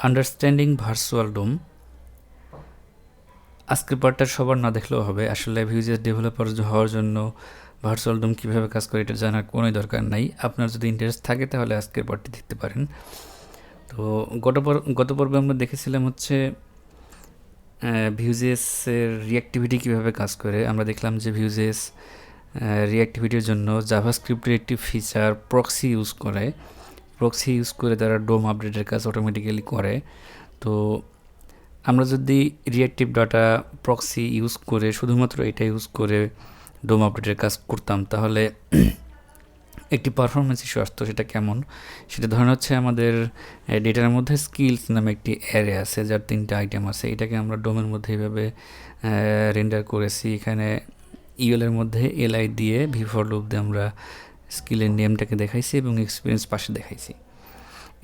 Understanding virtual ডোম। আজকের পার্টটা সবার না দেখলেও হবে। আসলে ভিউজেস ডেভেলপার হওয়ার জন্য ভার্চুয়াল ডোম কীভাবে কাজ করে এটা জানার কোনোই দরকার নাই। আপনার যদি ইন্টারেস্ট থাকে তাহলে আজকের পার্টটি দেখতে পারেন। তো গত পর্বে আমরা দেখেছিলাম হচ্ছে ভিউজেসের রিঅ্যাক্টিভিটি কীভাবে কাজ করে। আমরা দেখলাম যে ভিউজেস রিঅ্যাক্টিভিটির জন্য জাভাস্ক্রিপ্টের একটি ফিচার প্রক্সি ইউজ করে। প্রক্সি ইউজ করে তারা ডোম আপডেটের কাজ অটোমেটিক্যালি করে। তো আমরা যদি রিঅ্যাক্টিভ ডাটা প্রক্সি ইউজ করে শুধুমাত্র এটা ইউজ করে ডোম আপডেটের কাজ করতাম তাহলে একটি পারফরমেন্স ইস্যু আসতো। সেটা কেমন? সেটা ধরেন হচ্ছে আমাদের ডেটার মধ্যে স্কিলস নামে একটি অ্যারে আছে যার 3টা আইটেম আছে। এটাকে আমরা ডোমের মধ্যে এইভাবে রেন্ডার করেছি। এখানে ইউএলের মধ্যে এলআই দিয়ে ভিফর লুপ দিয়ে আমরা স্কিলের নেমটাকে দেখাইছি এবং এক্সপিরিয়েন্স পাশে দেখাইছি।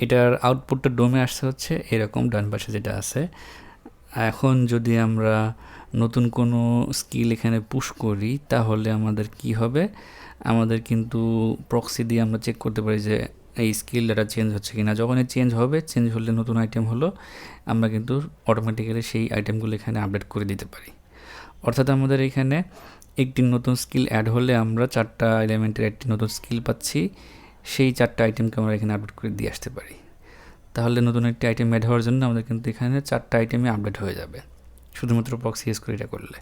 এটার আউটপুটটা ডোমে আসছে হচ্ছে এরকম ডান পাশে যেটা আছে। এখন যদি আমরা নতুন কোনো স্কিল এখানে পুশ করি তাহলে আমাদের কি হবে? আমাদের কিন্তু প্রক্সি দিয়ে আমরা চেক করতে পারি যে এই স্কিল ডাটা চেঞ্জ হচ্ছে কিনা। যখনই চেঞ্জ হবে, চেঞ্জ হলে নতুন আইটেম হলো, আমরা কিন্তু অটোমেটিক্যালি সেই আইটেমগুলো এখানে আপডেট করে দিতে পারি। অর্থাৎ আমাদের এখানে একটি নতুন স্কিল অ্যাড হলে আমরা 4টা এলিমেন্টের একটি নতুন স্কিল পাচ্ছি। সেই 4টা আইটেমকে আমরা এখানে আপডেট করে দিয়ে আসতে পারি। তাহলে নতুন একটি আইটেম অ্যাড হওয়ার জন্য আমাদের কিন্তু এখানে 4টা আইটেমে আপডেট হয়ে যাবে শুধুমাত্র প্রক্সি ইউজ করে এটা করলে।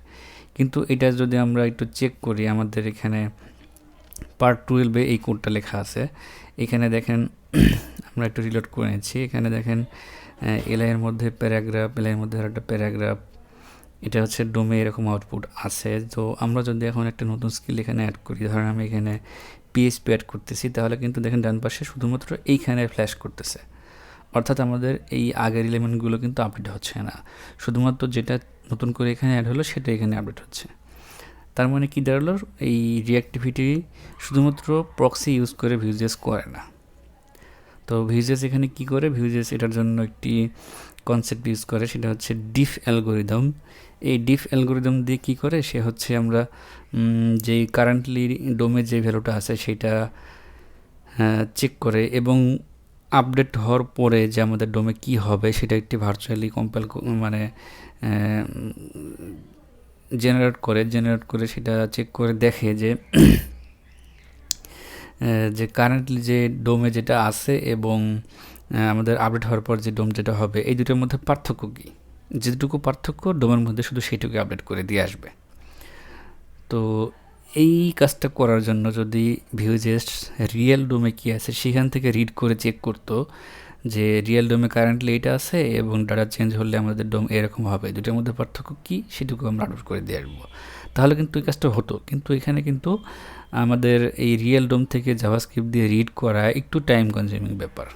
কিন্তু এটা যদি আমরা একটু চেক করি, আমাদের এখানে পার্ট 12-এ এই কোডটা লেখা আছে। এখানে দেখেন আমরা একটু রিলোড করে নিচ্ছি। এখানে দেখেন এলআইয়ের মধ্যে প্যারাগ্রাফ, এলআইয়ের মধ্যে একটা প্যারাগ্রাফ, এটা হচ্ছে ডোমে এরকম আউটপুট আছে। তো আমরা যদি এখন একটা নতুন স্কিল এখানে অ্যাড করি, ধরেন আমি এখানে পিএইচপি অ্যাড করতেছি, তাহলে কিন্তু দেখেন ডান পাশে শুধুমাত্র এইখানে ফ্ল্যাশ করতেছে। অর্থাৎ আমাদের এই আগের এলিমেন্টগুলো কিন্তু আপডেট হচ্ছে না, শুধুমাত্র যেটা নতুন করে এখানে অ্যাড হলো সেটা এখানে আপডেট হচ্ছে। তার মানে কি দাঁড়ালো? এই রিঅ্যাক্টিভিটি শুধুমাত্র প্রক্সি ইউজ করে ভিউজেস করে না। তো ভিউজেস এখানে কি করে? ভিউজেস এটার জন্য একটি কনসেপ্ট ইউজ করে, সেটা হচ্ছে ডিফ অ্যালগোরিদম। এই ডিফ অ্যালগোরিদম দিয়ে কী করে? সে হচ্ছে আমরা যেই কারেন্টলি ডোমে যে ভ্যালুটা আছে সেটা চেক করে এবং আপডেট হওয়ার পরে যে আমাদের ডোমে কি হবে সেটা একটি ভার্চুয়ালি কম্পাইল মানে জেনারেট করে সেটা চেক করে দেখে যে যে কারেন্টলি যে ডোমে যেটা আছে এবং আমাদের আপডেট হওয়ার পর যে ডোম যেটা হবে এই দুটোর মধ্যে পার্থক্য কী। যেটুকু পার্থক্য ডোমের মধ্যে শুধু সেইটুকু আপডেট করে দিয়ে আসবে। তো এই কাজটা করার জন্য যদি ভিউজেস রিয়েল ডোমে কী আছে সেখান থেকে রিড করে চেক করতো যে রিয়েল ডোমে কারেন্টলি এটা আছে এবং ডাটা চেঞ্জ হলে আমাদের ডোম এরকম হবে, দুটোর মধ্যে পার্থক্য কী সেটুকু আমরা আপডেট করে দিয়ে আসবো, তাহলে কিন্তু এই কাজটা হতো। কিন্তু এখানে কিন্তু আমাদের এই রিয়েল ডোম থেকে জাভাস্ক্রিপ্ট দিয়ে রিড করা একটু টাইম কনজিউমিং ব্যাপার,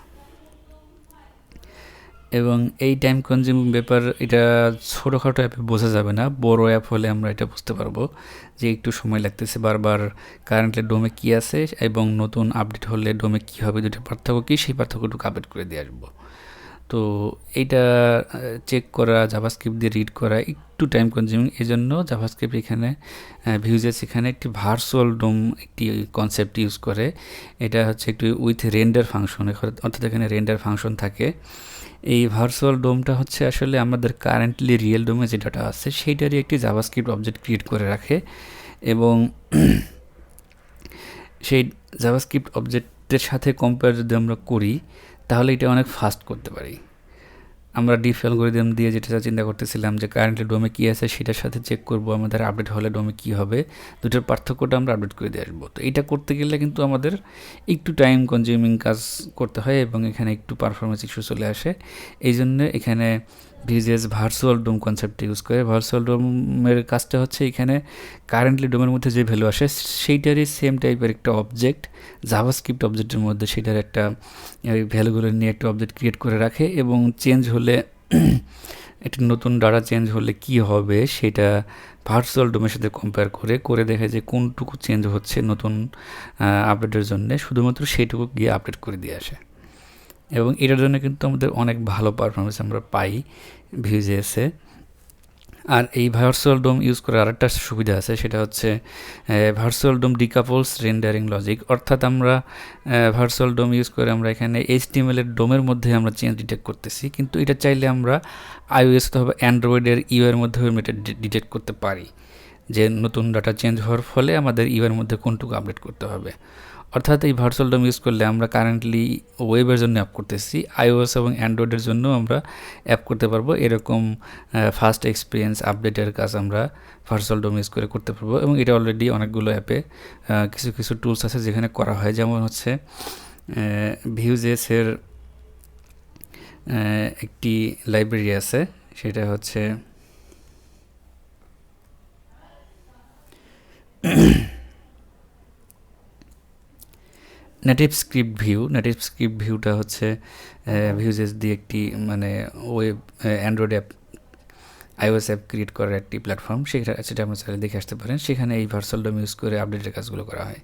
এবং এই টাইম কনজিউমিং ব্যাপার এটা ছোটোখাটো অ্যাপে বোঝা যাবে না, বড় অ্যাপ হলে আমরা এটা বুঝতে পারবো যে একটু সময় লাগতেছে। বারবার কারেন্টলি ডোমে কী আছে এবং নতুন আপডেট হলে ডোমে কী হবে, দুটো পার্থক্য কী সেই পার্থক্যটুকু আপডেট করে দিয়ে আসবো। তো এইটা চেক করা, জাভাস্ক্রিপ্ট দিয়ে রিড করা একটু টাইম কনজিউমিং। এই জন্য জাভাস্ক্রিপ্ট এখানে ভিউজেস এখানে একটি ভার্চুয়াল ডোম একটি কনসেপ্ট ইউজ করে। এটা হচ্ছে একটু উইথ রেন্ডার ফাংশন, অর্থাৎ এখানে রেন্ডার ফাংশন থাকে। এই ভার্চুয়াল ডোমটা হচ্ছে আসলে আমাদের কারেন্টলি রিয়েল ডোমে যে ডাটা আছে সেইটারই একটি জাভাস্ক্রিপ্ট অবজেক্ট ক্রিয়েট করে রাখে, এবং সেই জাভাস্ক্রিপ্ট অবজেক্টের সাথে কম্পেয়ার যদি আমরা করি তাহলে এটা অনেক ফাস্ট করতে পারি। আমরা ডিফ অ্যালগোরিদম দিয়ে যেটা চিন্তা করতেছিলাম যে কারেন্টলি ডোমে কী আছে সেটার সাথে চেক করব আমাদের আপডেট হলে ডোমে কী হবে, দুটোর পার্থক্যটা আমরা আপডেট করে দিয়ে আসবো। তো এটা করতে গেলে কিন্তু আমাদের একটু টাইম কনজিউমিং কাজ করতে হয় এবং এখানে একটু পারফরমেন্স ইস্যু চলে আসে। এই জন্য এখানে ভিউজেস ভার্চুয়াল ডোম কনসেপ্ট ইউজ করে। ভার্চুয়াল ডোমের কাজটা হচ্ছে এখানে কারেন্টলি ডোমের মধ্যে যে ভ্যালু আসে সেইটারই সেম টাইপের একটা অবজেক্ট জাভাস্ক্রিপ্ট অবজেক্টের মধ্যে সেটার একটা ভ্যালুগুলো নিয়ে একটা অবজেক্ট ক্রিয়েট করে রাখে, এবং চেঞ্জ হলে একটা নতুন ডাটা চেঞ্জ হলে কি হবে সেটা ভার্চুয়াল ডোমের সাথে কম্পেয়ার করে দেখে যে কোনটুকু চেঞ্জ হচ্ছে নতুন আপডেটের জন্য, শুধুমাত্র সেইটুকু গিয়ে আপডেট করে দিয়ে আসে। এবং এটার জন্য কিন্তু আমাদের অনেক ভালো পারফরমেন্স আমরা পাই ভিউজেসে। আর এই ভার্চুয়াল ডোম ইউজ করার আরেকটা সুবিধা আছে, সেটা হচ্ছে ভার্চুয়াল ডোম ডিকাপলস রেন্ডারিং লজিক। অর্থাৎ আমরা ভার্চুয়াল ডোম ইউজ করে আমরা এখানে HTML এর ডোমের মধ্যে আমরা চেঞ্জ ডিটেক্ট করতেছি, কিন্তু এটা চাইলে আমরা iOS অথবা অ্যান্ড্রয়েডের ইউআই এর মধ্যেও এটা ডিটেক্ট করতে পারি যে নতুন ডাটা চেঞ্জ হওয়ার ফলে আমাদের ইউআই এর মধ্যে কোনটুকু আপডেট করতে হবে। অর্থাৎ এই ভার্চুয়াল ডোম ইউজ করলে আমরা কারেন্টলি ওয়েবের জন্য অ্যাপ করতেছি, iOS এবং অ্যান্ড্রয়েডের জন্য আমরা অ্যাপ করতে পারবো। এরকম ফাস্ট এক্সপিরিয়েন্স আপডেটের কাজ আমরা ভার্চুয়াল ডোম ইউজ করে করতে পারবো, এবং এটা অলরেডি অনেকগুলো অ্যাপে কিছু কিছু টুলস আছে যেখানে করা হয়। যেমন হচ্ছে Vue.js এর একটি লাইব্রেরি আছে, সেটা হচ্ছে নেটিভ স্ক্রিপ্ট ভিউটা হচ্ছে Vue.js দিয়ে একটি মানে web Android app iOS app create করার একটি প্ল্যাটফর্ম। সেটা আপনারা চাইলে দেখে আসতে পারেন। সেখানে এই ভার্চুয়াল ডোম ইউজ করে আপডেটের কাজগুলো করা হয়।